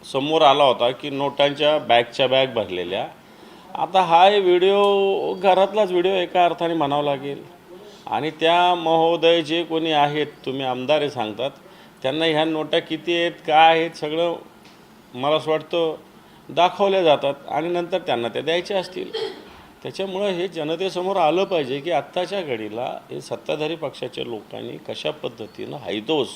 समोर आला होता की नोटांच्या बॅगच्या बॅग भरलेल्या. आता हा व्हिडिओ घरातलाच व्हिडिओ एका अर्थाने म्हणावं लागेल. आणि त्या महोदय जे कोणी आहेत, तुम्ही आमदार हे सांगतात, त्यांना ह्या नोटा किती आहेत, काय आहेत, सगळं मला असं वाटतं दाखवल्या जातात आणि नंतर त्यांना त्या द्यायच्या असतील. त्याच्यामुळं हे जनतेसमोर आलं पाहिजे की आत्ताच्या घडीला हे सत्ताधारी पक्षाच्या लोकांनी कशा पद्धतीनं हैदोस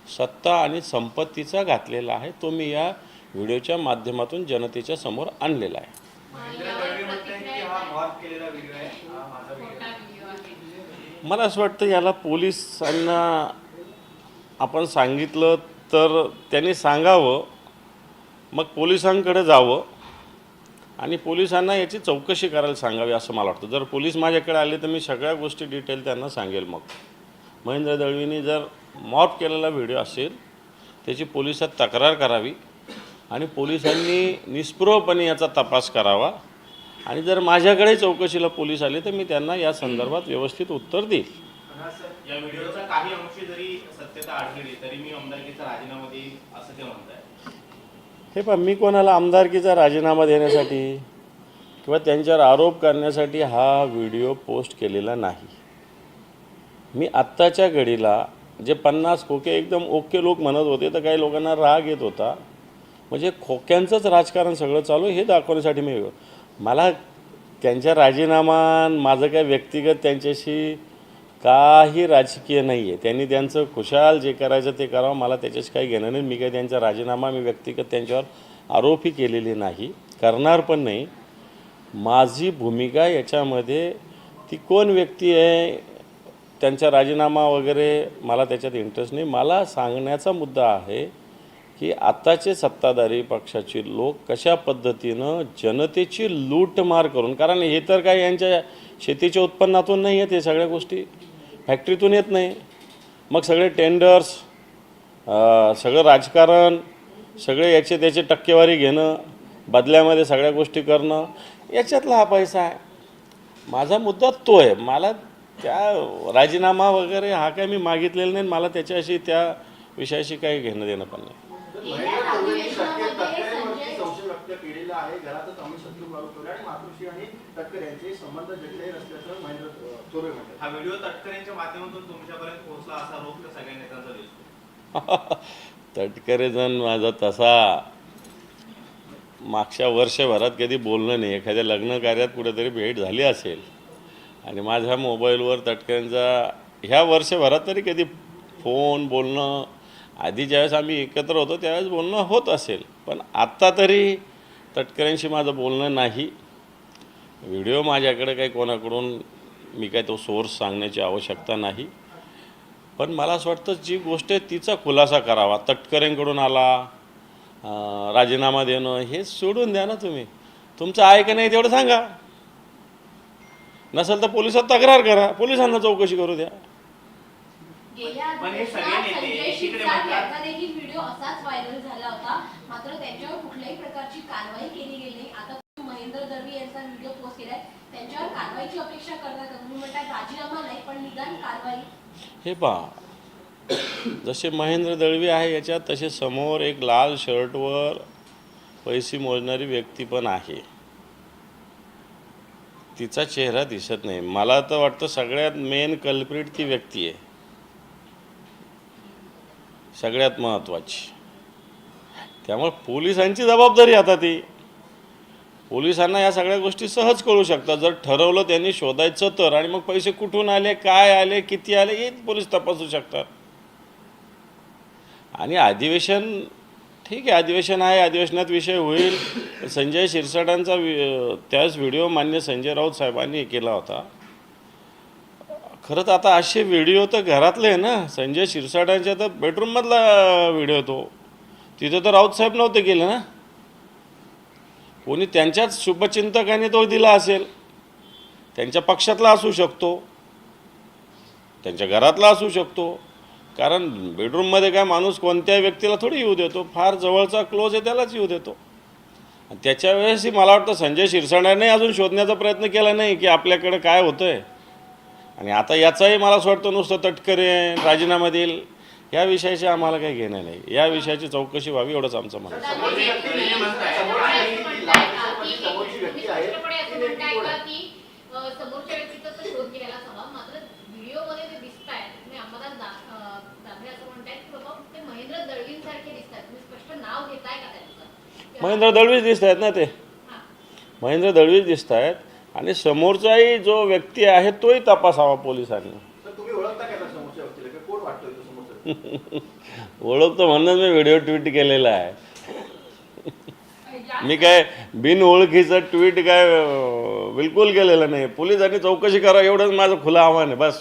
सत्ता आणि संपत्तीचा घातलेला आहे, तो मी या व्हिडिओच्या माध्यमातून जनतेच्या समोर आणलेला आहे. मला असं वाटतं याला पोलिसांना आपण सांगितलं तर त्यांनी सांगावं, मग पोलिसांकडे जावं आणि पोलिसांना याची चौकशी करायला सांगावी असं मला वाटतं. जर पोलीस माझ्याकडे आले तर मी सगळ्या गोष्टी डिटेल त्यांना सांगेल. मग महेंद्र दळवींनी जर मॉर्फ केलेला व्हिडिओ असेल त्याची पोलिसात तक्रार करावी आणि पोलिसांनी निष्पृहपणे याचा तपास करावा आणि जर माझ्याकडे चौकशीला पोलीस आले तर मी त्यांना या संदर्भात व्यवस्थित उत्तर देईल. या व्हिडिओचा काही अंशी जरी सत्यता आढळली तरी मी आमदारकीचा राजीनामा देईन असं ते म्हणताय. हे पण मी कोणाला आमदारकीचा राजीनामा देण्यासाठी किंवा त्यांच्यावर आरोप करण्यासाठी हा व्हिडिओ पोस्ट केलेला नाही. मी आत्ताच्या घडीला जे 50 खोके एकदम ओके लोक म्हणत होते तर काही लोकांना राग येत होता, म्हणजे खोक्यांचंच राजकारण सगळं चालू हे दाखवण्यासाठी मला त्यांच्या राजीनामा, माझं काय व्यक्तिगत त्यांच्याशी काही राजकीय नाही आहे. त्यांनी त्यांचं खुशाल जे करायचं ते करावं, मला त्याच्याशी काही घेणं नाही. मी काही त्यांचा राजीनामा मी व्यक्तिगत त्यांच्यावर आरोपही केलेले नाही, करणार पण नाही. माझी भूमिका याच्यामध्ये ती कोण व्यक्ती आहे, त्यांचा राजीनामा वगैरे मला त्याच्यात इंटरेस्ट नाही. मला सांगण्याचा मुद्दा आहे की आत्ताचे सत्ताधारी पक्षाचे लोक कशा पद्धतीनं जनतेची लूटमार करून, कारण हे तर काय यांच्या शेतीच्या उत्पन्नातून नाही आहेत, हे सगळ्या गोष्टी फॅक्टरीतून येत नाही. मग सगळे टेंडर्स, सगळं राजकारण, सगळे याचे त्याचे टक्केवारी घेणं, बदल्यामध्ये सगळ्या गोष्टी करणं, याच्यातला हा पैसा आहे. माझा मुद्दा तो आहे. मला त्या राजीनामा वगैरे हा काय मी मागितलेला नाही, मला त्याच्याशी त्या विषयाशी काही घेणं देणं पण नाही. हा व्हिडिओ तटकरेंच्या माध्यमातून तुमच्यापर्यंत पोहोचला असा आरोप सगळ्या नेत्यांचा दिसतो. तटकरे जण माझा तसा मागच्या वर्षभरात कधी बोलणं नाही. एखाद्या लग्न कार्यात कुठेतरी भेट झाली असेल आणि माझ्या मोबाईलवर तटकरेंचा ह्या वर्षभरात तरी कधी फोन बोलणं, आधी ज्यावेळेस आम्ही एकत्र होतो त्यावेळेस बोलणं होत असेल, पण आत्ता तरी तटकरेंशी माझं बोलणं नाही. व्हिडिओ माझ्याकडे काही कोणाकडून मी काय तो सोर्स सांगण्याची आवश्यकता नाही. पण मला असं वाटतं जी गोष्ट आहे तिचा खुलासा करावा. तटकरेंकडून आला राजीनामा देणं हे सोडून द्या ना. तुम्ही तुमचं आहे का नाही तेवढं सांगा, नसेल तर पोलिसात तक्रार करा, पोलिसांना चौकशी करू द्या. पण हे सगळे नेते एकीकडे म्हणतात व्हिडिओ असाच व्हायरल झाला होता, मात्र त्यांच्यावर कुठल्याही प्रकारची कारवाई केली गेली नाही. आता महेंद्र दळवी यांचा व्हिडिओ पोस्ट केलाय, त्यांच्यावर कारवाईची अपेक्षा करतात. तुम्ही म्हणतात राजीनामा नाही पण निदान कारवाई. हे पहा, जसे महेंद्र दळवी आहे याच्यात तसे समोर एक लाल शर्टवर पैसे मोजणारी व्यक्ती पण आहे. तिचा चेहरा दिसत नाही. मला तर वाटतं सगळ्यात मेन कल्प्रिट ती व्यक्ती आहे, सगळ्यात महत्त्वाची. त्यामुळे पोलिसांची जबाबदारी आता ती. पोलिसांना या सगळ्या गोष्टी सहज कळू शकतात जर ठरवलं त्यांनी शोधायचं तर. आणि मग पैसे कुठून आले, काय आले, किती आले हे पोलीस तपासू शकतात. आणि अधिवेशन ठीक आहे, अधिवेशन आहे, अधिवेशनात विषय होईल. संजय शिरसाटांचा त्याच व्हिडिओ मान्य संजय राऊत साहेबांनी केला होता. खरं तर आता असे व्हिडिओ तर घरातले आहे ना. संजय शिरसाटांच्या तर बेडरूममधला व्हिडिओ तो, तिथं तर राऊत साहेब नव्हते केलं ना. कोणी त्यांच्याच शुभचिंतकाने तो दिला असेल. त्यांच्या पक्षातला असू शकतो, त्यांच्या घरातला असू शकतो. कारण बेडरूममध्ये काय माणूस कोणत्याही व्यक्तीला थोडी येऊ देतो, फार जवळचा क्लोज आहे त्यालाच येऊ देतो. आणि त्याच्या वेळेसही मला वाटतं संजय शिरसाटाने अजून शोधण्याचा प्रयत्न केला नाही की आपल्याकडे काय होतं आहे. आणि आता याचाही मला असं वाटतं नुसतं तटकरे राजीनामा देईल या विषयाची आम्हाला काही घेणं नाही. या विषयाची चौकशी व्हावी एवढंच आमचं म्हणणं आहे. समोरची व्यक्ती तुम्ही म्हणताय समोरची व्यक्ती आहे ती नेमकी कोण आहे? समोरच्या व्यक्तीचा तर शोध घ्यायला हवा. मात्र व्हिडिओमध्ये जे दिसताय तुम्ही अंबादास दानवे असं म्हणताय की बाबा ते महेंद्र दळवींसारखे दिसतात. तुम्ही स्पष्ट नाव घेताय का त्यांचं? महेंद्र दळवीच दिसत आहेत ना ते. हां. महेंद्र दळवीच दिसत आहेत आणि समोरचाही जो व्यक्ती आहे तोही तपासावा पोलिसांनी. तर तुम्ही ओळखता का त्या समोरच्या व्यक्तीला की कोण वाटतोय तो समोरचा? ओळखतो म्हणूनच मी व्हिडिओ ट्विट केलेला आहे. मी काय बिनओळखीचं ट्विट काय बिलकुल केलेलं नाही. पोलिसांनी चौकशी करा एवढंच माझं खुलं आव्हान आहे बस.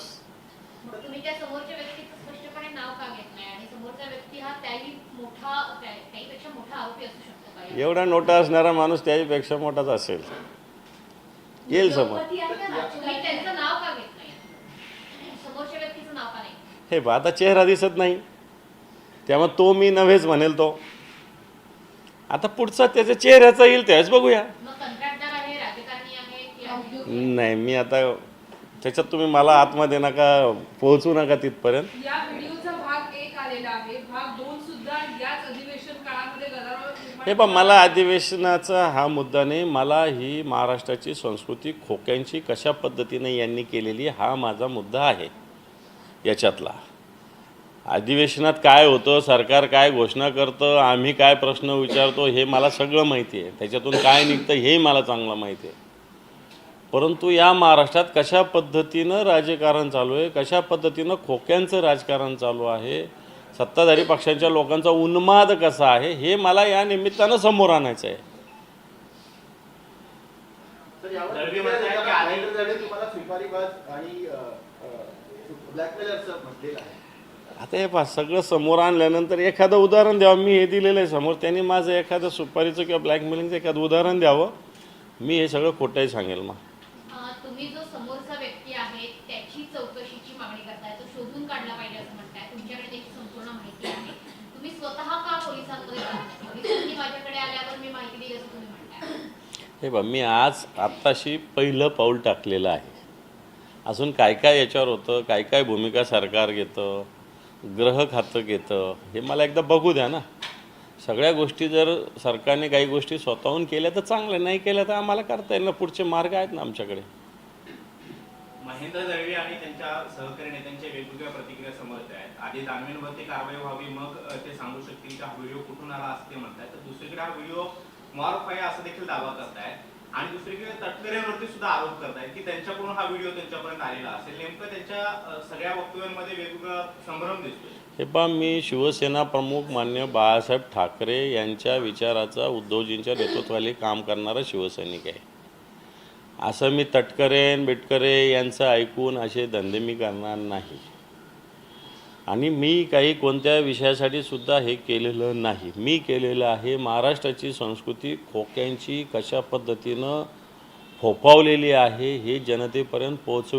तुम्ही त्या समोरच्या व्यक्तीचं स्पष्टपणे नाव का घेत नाही आणि समोरचा व्यक्ती हा त्याहीपेक्षा मोठा आरोपी असू शकतो का? एवढा नोटा असणारा माणूस त्याहीपेक्षा मोठाच असेल. येईल समोर. गणपती आहे का तुम्ही राजकारणी? त्यांचं नाव का घेत नाही? समोरच्या व्यक्तीचं नाव का नाही? हे पहा, आता चेहरा दिसत नाही त्यामुळे तो मी नव्हेच म्हणेल. तो आता पुढचा त्याच्या चेहऱ्याचा येईल त्याच बघूया. मग कंत्राटदार आहे, राजकारणी आहे की आहे? नाही मी आता त्याच्यात तुम्ही मला आतमध्ये नका पोहोचू नका तिथपर्यंत. या व्हिडिओचा भाग 1 आलेला आहे. भाग 2 सुद्धा याच अधिवेशन काळामध्ये गदारोळ निर्माण हे पण मला अधिवेशनाचा हा मुद्दा नाही. मला ही महाराष्ट्राची संस्कृती खोक्यांची कशा पद्धतीने यांनी केलेली हा माझा मुद्दा आहे. याच्यातला अधिवेशनात काय होतं, सरकार काय घोषणा करतं, आम्ही काय प्रश्न विचारतो हे मला सगळं माहिती आहे. त्याच्यातून काय निघतं हेही मला चांगलं माहिती आहे. परंतु या महाराष्ट्रात कशा पद्धतीनं राजकारण चालू आहे, कशा पद्धतीनं खोक्यांचं राजकारण चालू आहे, सत्ताधारी पक्षांच्या लोकांचा उन्माद कसा आहे हे मला या निमित्तानं समोर आणायचं आहे. तर यावर दळवी म्हणताय की महेंद्र दळवी तुम्हाला स्वीकारीबाज आणि ब्लॅकमेलरचं म्हटलेलं आहे. आता हे पहा, सगळं समोर आणल्यानंतर एखादं उदाहरण द्यावं. मी हे दिलेलं आहे समोर. त्यांनी माझं एखादं सुपारीचं किंवा ब्लॅकमेलिंगचं एखादं उदाहरण द्यावं. मी हे सगळं खोटंही सांगेल. मग तुम्ही जो समोरचा व्यक्ती आहे त्याची चौकशीची मागणी करताय, तो शोधून काढला पाहिजे असं म्हणताय. तुमच्याकडे त्याची संपूर्ण माहिती आहे. तुम्ही स्वतः का पोलिसांमध्ये जात नाही? पोलिसांनी माझ्याकडे आल्यावर मी माहिती दिली असं तुम्ही म्हणताय. हे बघ, मी आज आत्ताशी पहिलं पाऊल टाकलेलं आहे. अजून काय काय याच्यावर होतं, काय काय भूमिका सरकार घेतं, ग्रह खातं घेतं हे मला एकदा बघू द्या ना. सगळ्या गोष्टी जर सरकारने काही गोष्टी स्वतःहून केल्या तर चांगल्या, नाही केल्या तर आम्हाला करता येईल ना. पुढचे मार्ग आहेत ना आमच्याकडे. महेंद्र दळवी आणि त्यांच्या सहकारी नेत्यांच्या वेगवेगळ्या प्रतिक्रिया समोर येत आहेत. आधी दानवेंवरती कारवाई व्हावी मग ते सांगू शकतील की हा व्हिडिओ कुठून आला असं ते म्हणतायत. तर दुसरीकडे हा व्हिडिओ मॉर्फ आहे असं देखील दावा करतायत आणि दुसरीकडे तटकरेंवरती सुद्धा आरोप करतायत की त्यांच्याकडून हा व्हिडिओ त्यांच्यापर्यंत आलेला असेल. नेमकं त्यांच्या सगळ्या वक्तव्यांमध्ये वेगवेगळा संभ्रम दिसतोय. हे पहा, मी शिवसेना प्रमुख मान्य बाळासाहेब ठाकरे यांच्या विचाराचा उद्धवजींच्या नेतृत्वाखाली काम करणारा शिवसैनिक आहे. असं मी बिटकरे यांचं ऐकून असे धंदे मी करणार नाही. आणि मी काही कोणत्या विषयासाठी सुद्धा हे केलेलं नाही. मी केलेलं आहे महाराष्ट्राची संस्कृती खोक्यांची कशा पद्धतीनं फोफावलेली आहे हे जनतेपर्यंत पोहोचव